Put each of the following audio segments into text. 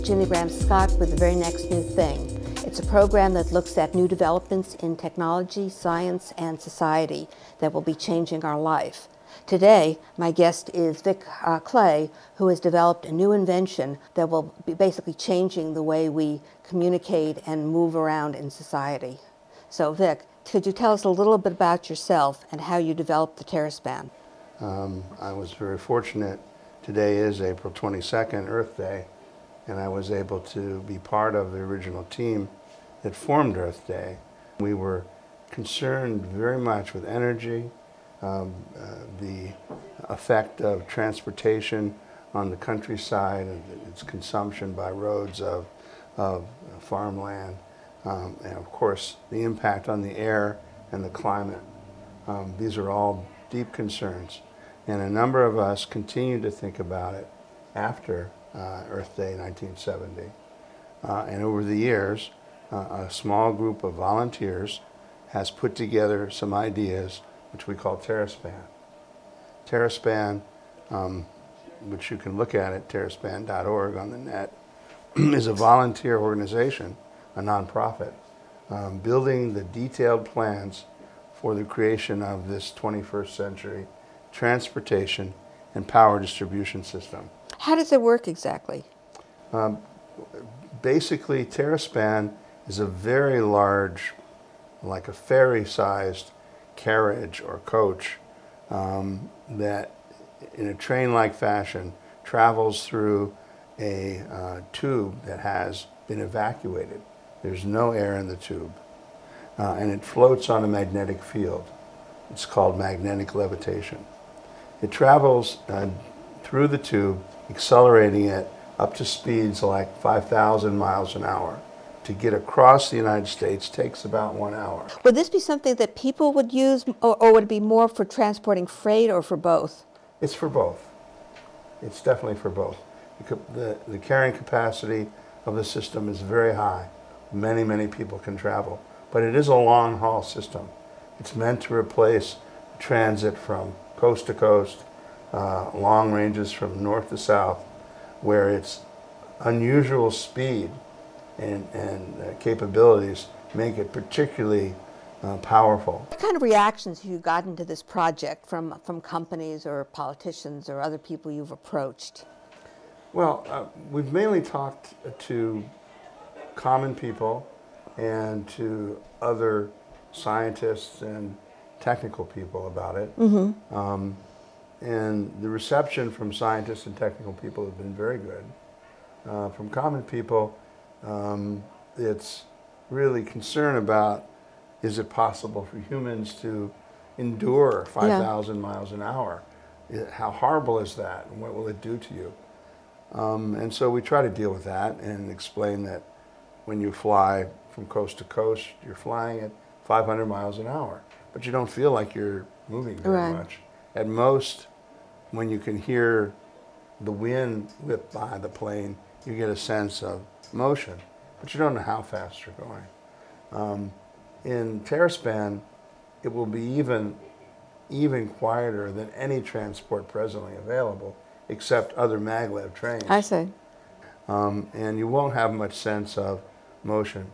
Gini Graham Scott with The Very Next New Thing. It's a program that looks at new developments in technology, science, and society that will be changing our life. Today, my guest is Vic Kley, who has developed a new invention that will be basically changing the way we communicate and move around in society. So Vic, could you tell us a little bit about yourself and how you developed the Terraspan? I was very fortunate. Today is April 22nd, Earth Day, and I was able to be part of the original team that formed Earth Day. We were concerned very much with energy, the effect of transportation on the countryside, and its consumption by roads of farmland, and of course the impact on the air and the climate. These are all deep concerns, and a number of us continue to think about it after Earth Day 1970. And over the years, a small group of volunteers has put together some ideas which we call Terraspan. Terraspan, which you can look at terraspan.org on the net, is a volunteer organization, a nonprofit, building the detailed plans for the creation of this 21st century transportation and power distribution system. How does it work exactly? Basically, Terraspan is a very large, like a ferry-sized carriage or coach that, in a train-like fashion, travels through a tube that has been evacuated. There's no air in the tube, and it floats on a magnetic field. It's called magnetic levitation. It travels through the tube, accelerating it up to speeds like 5,000 miles an hour. To get across the United States takes about 1 hour. Would this be something that people would use, or would it be more for transporting freight, or for both? It's for both. It's definitely for both. The carrying capacity of the system is very high. Many, many people can travel. But it is a long-haul system. It's meant to replace transit from coast to coast, long ranges from north to south, where its unusual speed and capabilities make it particularly powerful. What kind of reactions have you gotten to this project from companies or politicians or other people you've approached? Well, we've mainly talked to common people and to other scientists and technical people about it. Mm-hmm. And the reception from scientists and technical people has been very good. From common people, it's really concern about, is it possible for humans to endure 5,000 miles an hour? How horrible is that, and what will it do to you? And so we try to deal with that and explain that when you fly from coast to coast, you're flying at 500 miles an hour, but you don't feel like you're moving very much. At most, when you can hear the wind whip by the plane, you get a sense of motion, but you don't know how fast you're going. In Terraspan, it will be even quieter than any transport presently available, except other maglev trains. I see. And you won't have much sense of motion.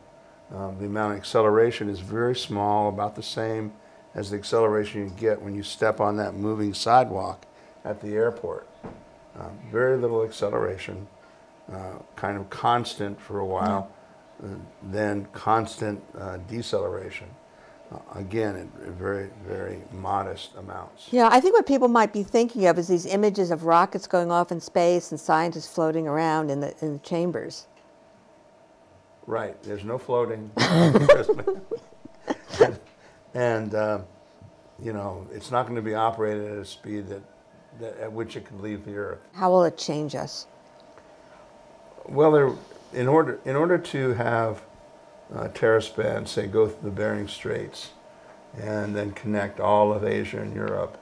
The amount of acceleration is very small, about the same as the acceleration you get when you step on that moving sidewalk at the airport. Very little acceleration, kind of constant for a while, then constant deceleration. Again, at very, very modest amounts. Yeah, I think what people might be thinking of is these images of rockets going off in space and scientists floating around in the chambers. Right, there's no floating. and you know, it's not going to be operated at a speed at which it can leave the Earth. How will it change us? Well, in order to have Terraspan, say, go through the Bering Straits and then connect all of Asia and Europe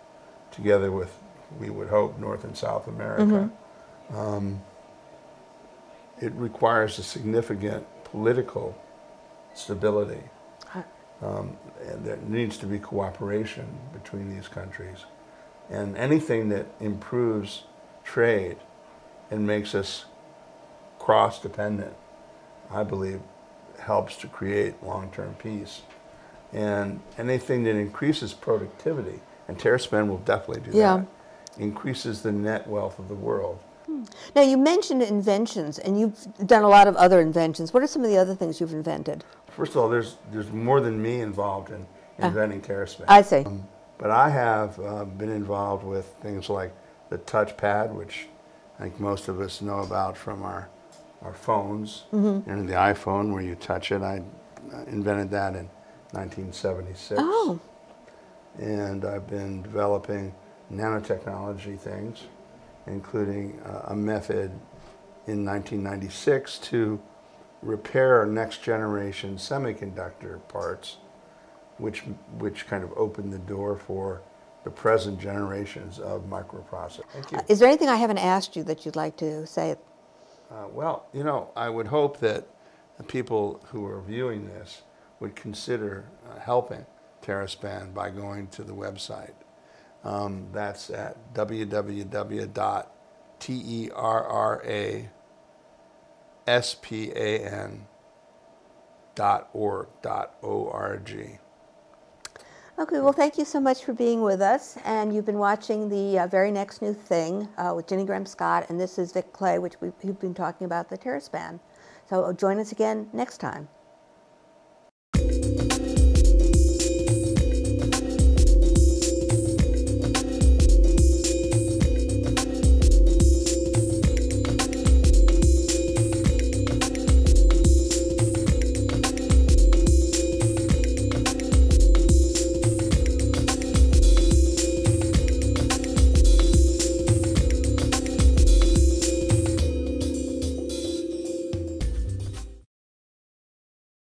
together with, we would hope, North and South America, it requires a significant political stability. And there needs to be cooperation between these countries. And anything that improves trade and makes us cross-dependent, I believe, helps to create long-term peace. And anything that increases productivity, and Terraspan will definitely do that, increases the net wealth of the world. Now, you mentioned inventions, and you've done a lot of other inventions. What are some of the other things you've invented? First of all, there's more than me involved in inventing Terraspan. I see. But I have been involved with things like the touchpad, which I think most of us know about from our phones, and the iPhone where you touch it. I invented that in 1976. Oh. And I've been developing nanotechnology things, including a method in 1996 to repair next generation semiconductor parts, which kind of opened the door for the present generations of microprocessors. Thank you. Is there anything I haven't asked you that you'd like to say? Well, you know, I would hope that the people who are viewing this would consider helping Terraspan by going to the website. That's at www.terraspan.org. Okay, well, thank you so much for being with us. And you've been watching the Very Next New Thing with Gini Graham Scott, and this is Vic Kley, which we've been talking about the Terraspan. So join us again next time.